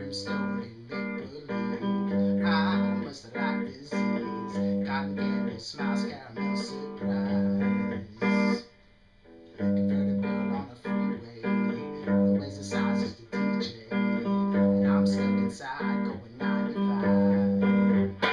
I'm slowly make-believe. I must have liked disease. Cotton candy smiles, caramel surprise. Convertible on the freeway. The ways the signs is the DJ. And I'm stuck inside going 95.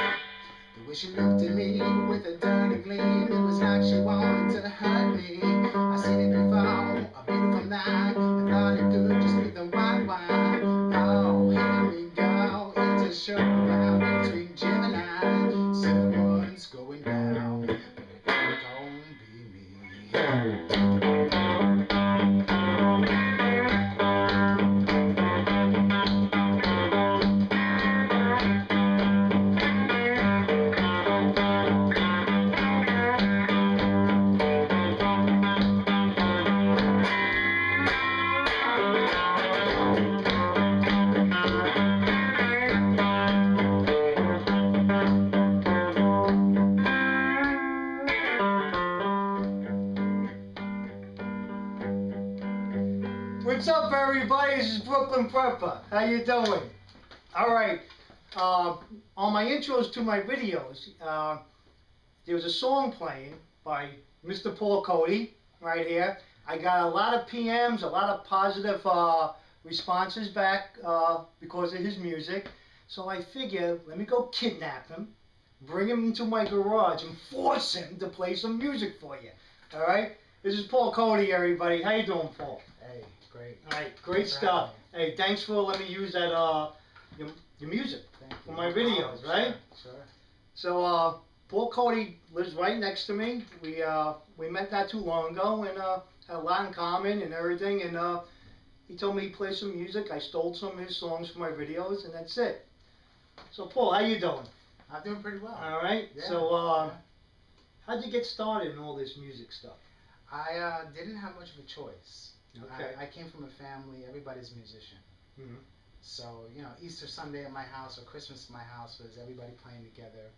The way she looked at me with a dirty gleam, it was like she wanted to hurt me. I seen it before, a beautiful night. I thought it could just be the white wine. Oh, here we go, it's a showdown between Gemini. Someone's going down, but it ain't gonna be me. What's up, everybody? This is Brooklyn Prepper. How you doing? All right. On my intros to my videos, there was a song playing by Mr. Cote right here. I got a lot of PMs, a lot of positive responses back because of his music. So I figured, let me go kidnap him, bring him into my garage, and force him to play some music for you. All right? This is Paul Cote, everybody. How you doing, Paul? Hey, great. All right, great stuff. Hey, thanks for letting me use that your music for my videos, right? Sure. So Paul Cote lives right next to me. We met not too long ago and had a lot in common and everything. And he told me he plays some music. I stole some of his songs for my videos, and that's it. So Paul, how you doing? I'm doing pretty well. All right. Yeah. So how'd you get started in all this music stuff? I didn't have much of a choice. Okay. I came from a family, everybody's a musician. Mm-hmm. So, you know, Easter Sunday at my house or Christmas at my house was everybody playing together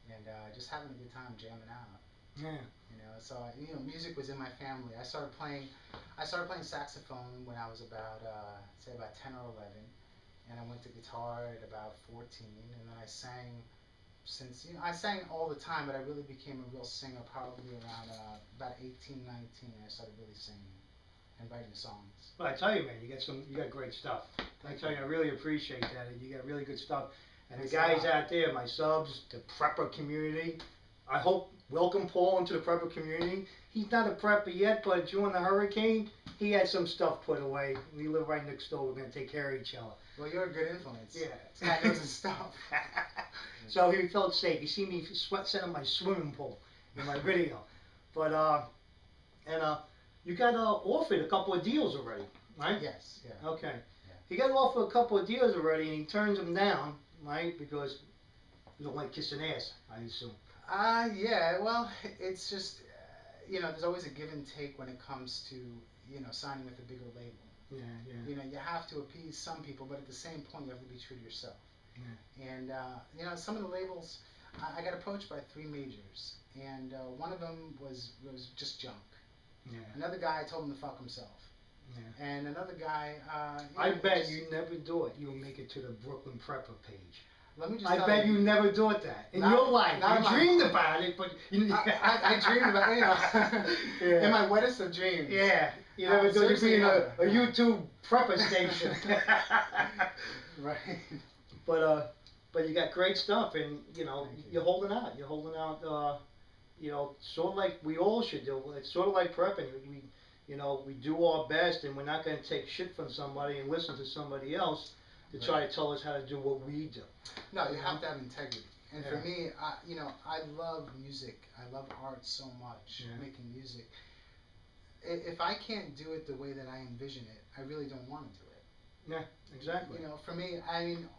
and just having a good time jamming out. Yeah. You know, so you know, music was in my family. I started playing saxophone when I was about say about 10 or 11, and I went to guitar at about 14, and then I sang since, you know, I sang all the time, but I really became a real singer probably around about 18, 19. I started really singing and writing songs. Well, I tell you, man, you got great stuff. I tell you, I really appreciate that. You got really good stuff. And Thanks the guys out there, my subs, the prepper community, I hope welcome Paul into the prepper community. He's not a prepper yet, but during the hurricane, he had some stuff put away. We live right next door. We're going to take care of each other. Well, you're a good influence. Yeah. This guy knows his stuff. So he felt safe. You see me set up my swimming pool in my video. But, you got offered a couple of deals already, right? Yes, yeah. Okay. Yeah. He got offered a couple of deals already, and he turns them down, right? Because you don't like kissing ass, I assume. Yeah, well, it's just, you know, there's always a give and take when it comes to, you know, signing with a bigger label. Yeah, yeah. You know, you have to appease some people, but at the same point, you have to be true to yourself. Yeah. And, you know, some of the labels, I got approached by 3 majors, and one of them was just junk. Yeah. Another guy told him to fuck himself. Yeah. And another guy, I bet you never do it. You'll make it to the Brooklyn Prepper page. Let me just I bet you never do it that in your life. You dreamed about it, but you I dreamed about it, you know, yeah. in my wettest of dreams. Yeah, you never do it being a never. YouTube prepper station. Right. But you got great stuff, and you know you're holding out. You're holding out. You know, sort of like we all should do. It's sort of like prepping. You know, we do our best, and we're not going to take shit from somebody and listen to somebody else to try to tell us how to do what we do. No, you have to have integrity. And Yeah. for me, you know, I love music. I love art so much, Yeah. making music. If I can't do it the way that I envision it, I really don't want to do it. Yeah, exactly. You know, for me, I mean,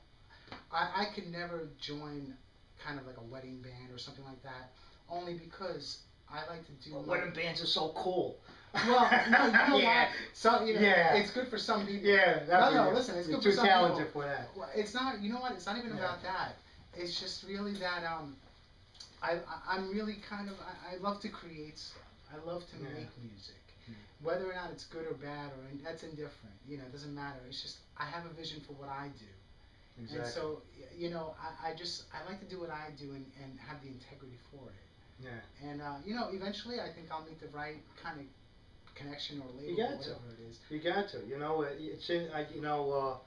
I could never join kind of like a wedding band or something like that, only because I like to do. Well, wedding bands are so cool. Well, no, you know Yeah. what? So, you know, Yeah. it's good for some people. Yeah, No, listen, it's you're good for too some talented people. for that. Well, it's not. You know what? It's not even Yeah. about that. It's just really that I'm really kind of I love to create stuff. I love to Yeah. make music. Yeah. Whether or not it's good or bad, or that's indifferent. You know, it doesn't matter. It's just I have a vision for what I do, Exactly. And so, you know, I like to do what I do and have the integrity for it. Yeah. And, you know, eventually I think I'll meet the right kind of connection or label, You got whatever to. it is. You got to. You know, it's in. You know,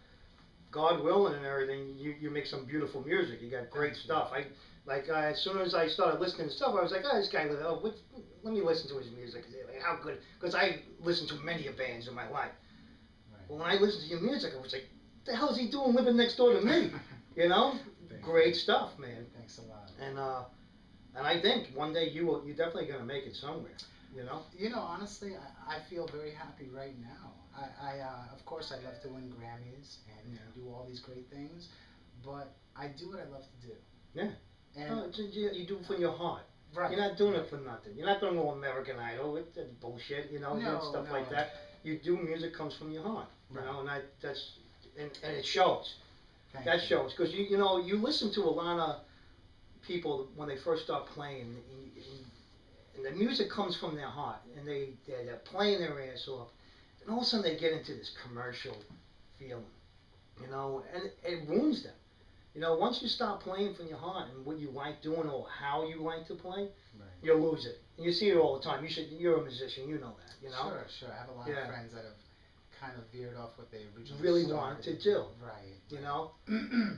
God willing and everything. You make some beautiful music. You got great stuff. As soon as I started listening to stuff, I was like, oh, this guy. Let me listen to his music. Like, how good? Because I listened to many bands in my life. Right. Well, when I listened to your music, I was like, what the hell is he doing living next door to me? You know, great stuff, man. Thanks a lot. And I think one day you're definitely gonna make it somewhere. You know. You know, honestly, I feel very happy right now. Of course, I love to win Grammys and do all these great things, but I do what I love to do. Yeah. And you do it from your heart. Right. You're not doing it for nothing. You're not doing no American Idol. It's bullshit, you know, stuff like that. You do music comes from your heart, you know, and and it shows. That shows because you know you listen to a lot of people when they first start playing, and the music comes from their heart, and they're playing their ass off, and all of a sudden they get into this commercial feeling, you know, and it ruins them. You know, once you stop playing from your heart and what you like doing or how you like to play, you lose it. And you see it all the time. You're a musician, you know that. You know. Sure. I have a lot of friends that have kind of veered off what they originally really wanted to do. Right. You know,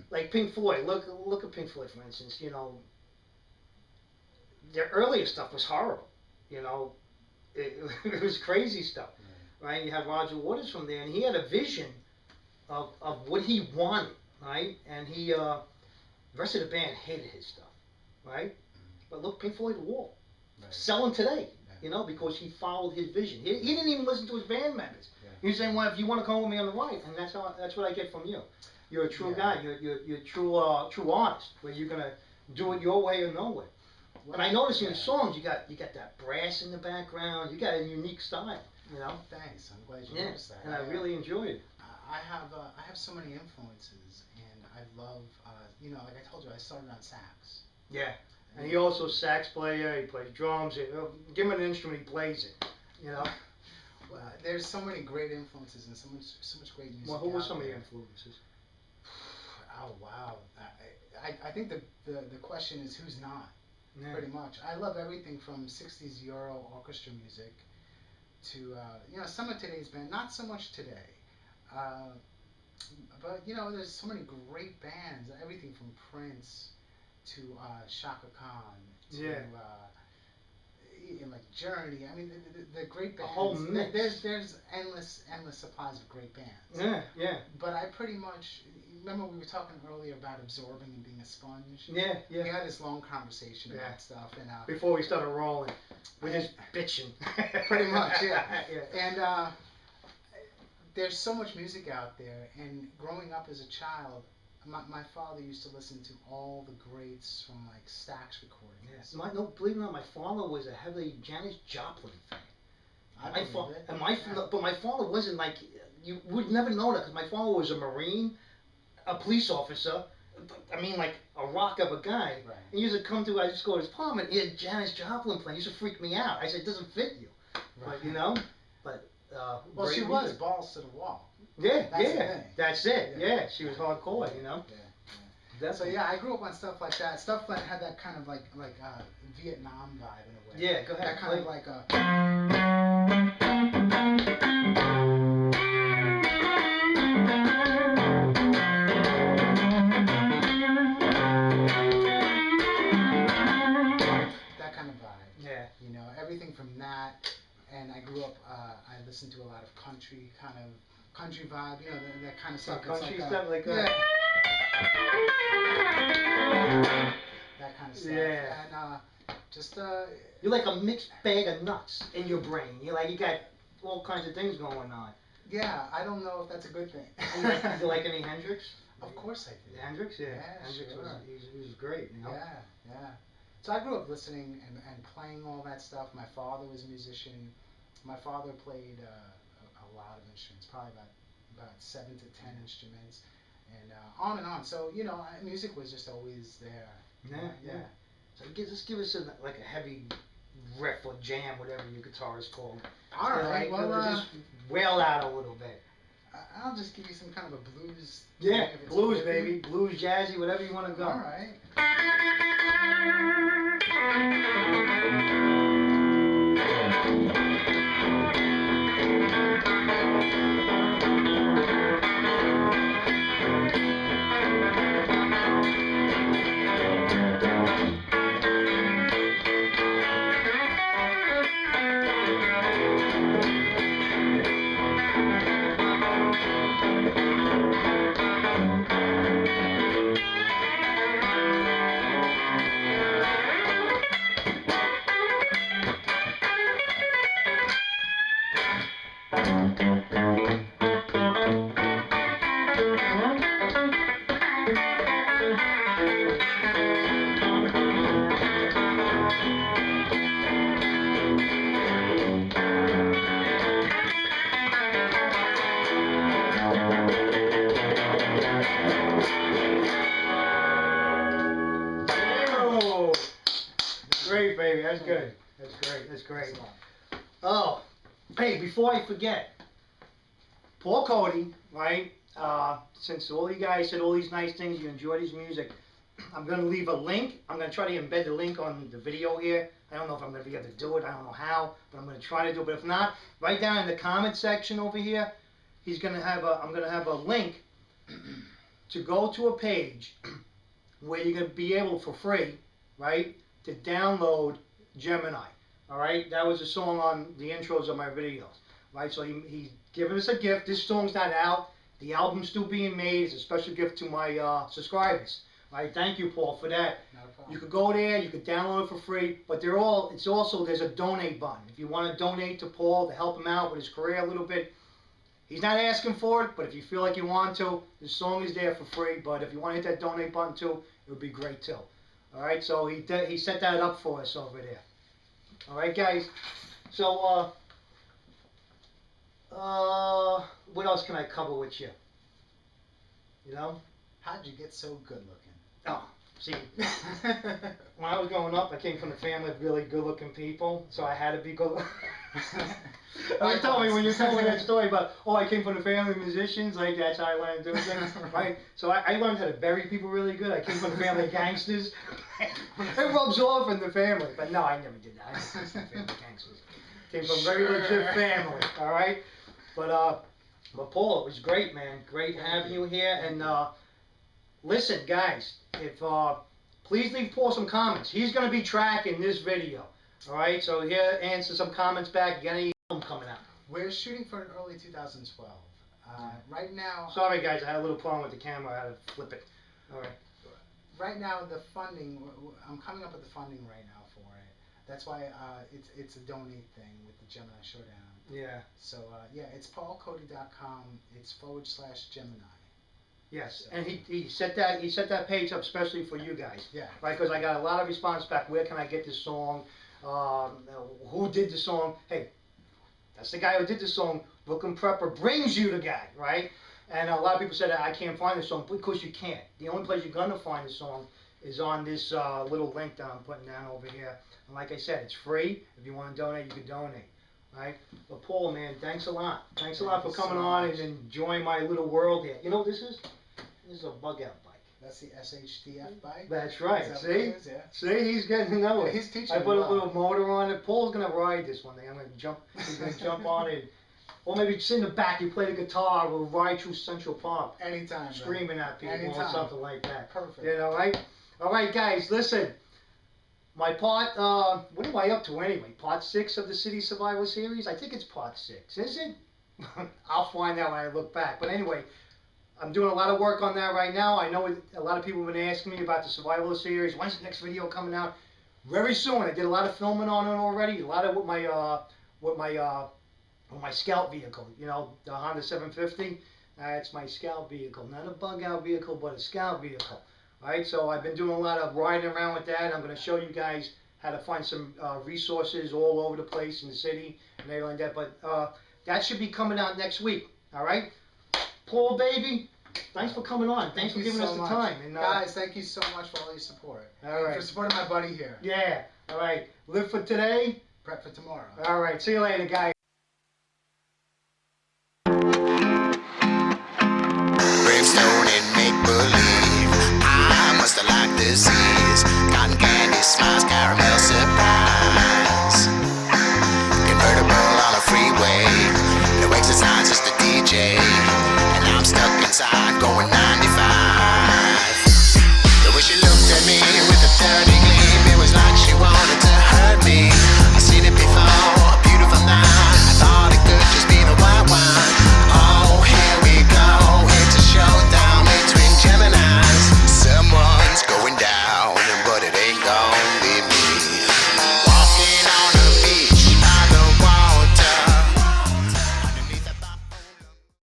like Pink Floyd. Look at Pink Floyd, for instance. You know, their earlier stuff was horrible. You know, it was crazy stuff. Right. You have Roger Waters from there, and he had a vision of what he wanted. Right, and the rest of the band hated his stuff, right? But look, Pink Floyd Wall, selling today, you know, because he followed his vision. He didn't even listen to his band members. He was saying, well, if you want to come with me on the ride, and that's what I get from you. You're a true guy. You're a true artist, where you're gonna do it your way or no way. And I noticed in your songs, you got that brass in the background. You got a unique style, you know. Thanks. I'm glad you noticed that. And I really enjoyed it. I have so many influences, and I love, you know, like I told you, I started on sax. Yeah, and he also sax player. He plays drums. Give him an instrument, he plays it. You know. Well, there's so many great influences and so much great music. Well, who were some of the influences? Oh wow, I think the question is who's not. Pretty much. I love everything from '60s Euro orchestra music to you know, some of today's band. Not so much today. But you know, there's so many great bands. Everything from Prince to Shaka Khan to like Journey. I mean, the great bands. A whole mix. There's endless supplies of great bands. Yeah. But I pretty much remember we were talking earlier about absorbing and being a sponge. Yeah. We had this long conversation about stuff, and before we started rolling, we're just bitching. Pretty much, yeah. And there's so much music out there, and growing up as a child, my father used to listen to all the greats from like Stax recordings. Yes. Believe it or not, my father was a heavy Janis Joplin fan. But my father wasn't like, you would never know that because my father was a Marine, a police officer. I mean, like a rock of a guy. Right. And he used to come to, I just go to his apartment, he had Janis Joplin playing. He used to freak me out. I said, it doesn't fit you. Right. But, you know, but. Well, she was balls to the wall. That's it. Yeah, she was hardcore, you know. So yeah, I grew up on stuff like that. Stuff that had that kind of like Vietnam vibe in a way. Yeah, go ahead. That kind of like that kind of vibe. Yeah. You know, everything from that. And I grew up, I listened to a lot of country vibe, you know, that kind of stuff. Country like, stuff like that? Yeah. That kind of stuff. Yeah. And just... You're like a mixed bag of nuts in your brain. You got all kinds of things going on. Yeah, I don't know if that's a good thing. Do you like any Hendrix? Of course I do. Hendrix, yeah. Hendrix sure. he was great, you know? Yeah. So I grew up listening and playing all that stuff. My father was a musician. My father played a lot of instruments, probably about 7 to 10 instruments, and on and on. So you know, music was just always there. Yeah. So just give us a heavy riff or jam, whatever your guitar is called. All right. Well, just wail out a little bit. I'll just give you some kind of a blues. Yeah, thing if it's blues, okay. baby. Blues, jazzy, whatever you want to go. All right. Oh, great, baby. That's good. That's great. That's great. Oh, hey, before I forget, Paul Cote, right? Since all you guys said all these nice things, you enjoyed his music, I'm going to leave a link. I'm going to try to embed the link on the video here. I don't know if I'm going to be able to do it. I don't know how, but I'm going to try to do it. But if not, right down in the comment section over here, I'm going to have a link to go to a page where you're going to be able for free, right, to download Gemini. All right, that was a song on the intros of my videos, right? So he's giving us a gift. This song's not out. The album's still being made. It's a special gift to my subscribers. Right? Thank you, Paul, for that. Not a problem. You could go there. You could download it for free. But it's also there's a donate button. If you want to donate to Paul to help him out with his career a little bit, he's not asking for it. But if you feel like you want to, the song is there for free. But if you want to hit that donate button too, it would be great too. All right. So he set that up for us over there. All right, guys. So what else can I cover with you? You know? How'd you get so good looking? Oh, see, when I was growing up, I came from a family of really good-looking people, so I had to be good. When you told me that story about, I came from a family of musicians, like that's how I learned to do things, right? So I learned how to bury people really good. I came from a family of gangsters. It rubs off in the family, but no, I never did that. I didn't come from a family of gangsters. Came from a very legit family, all right? But Paul, it was great, man. Great having you here, and listen, guys, please leave Paul some comments. He's going to be tracking this video. All right, so here, answer some comments back. You got any album coming out? We're shooting for an early 2012. Right now. Sorry, guys, I had a little problem with the camera. I had to flip it. All right. Right now, the funding. I'm coming up with the funding right now for it. That's why it's a donate thing with the Gemini Showdown. Yeah. So yeah, it's paulcote.com. It's /Gemini. Yes, and he set that page up especially for you guys. Yeah. Right, because I got a lot of response back. Where can I get this song? Who did the song? Hey, that's the guy who did the song. Brooklyn Prepper brings you the guy, right? And a lot of people said I can't find the song because you can't. The only place you're gonna find the song is on this little link that I'm putting down over here. And like I said, it's free. If you want to donate, you can donate. Right? But Paul, man, thanks a lot. Thanks a lot for coming on and enjoying my little world here. You know what this is? This is a bug-out bike. That's the Shtf bike? That's right. Is that See? what it is? Yeah. See, he's getting to know it. He's teaching I put me a well. little motor on it. Paul's going to ride this one day. He's going to jump on it. Or maybe sit in the back, you play the guitar, we'll ride through Central Park. Anytime. Screaming at people Anytime. or something like that. Perfect. You know, right? All right, guys, listen. My part, what am I up to anyway? Part 6 of the City Survival Series? I think it's part 6. Is it? I'll find out when I look back. But anyway, I'm doing a lot of work on that right now. I know a lot of people have been asking me about the Survival Series. When's the next video coming out? Very soon. I did a lot of filming on it already. A lot of with my scout vehicle. You know, the Honda 750. It's my scout vehicle. Not a bug-out vehicle, but a scout vehicle. Alright, so I've been doing a lot of riding around with that. I'm going to show you guys how to find some resources all over the place in the city and everything like that. But that should be coming out next week. Alright? Paul, baby, thanks for coming on. Thanks for giving us the time. And, guys, thank you so much for all your support. Alright. For supporting my buddy here. Yeah. Alright. Live for today. Prep for tomorrow. Alright. See you later, guys.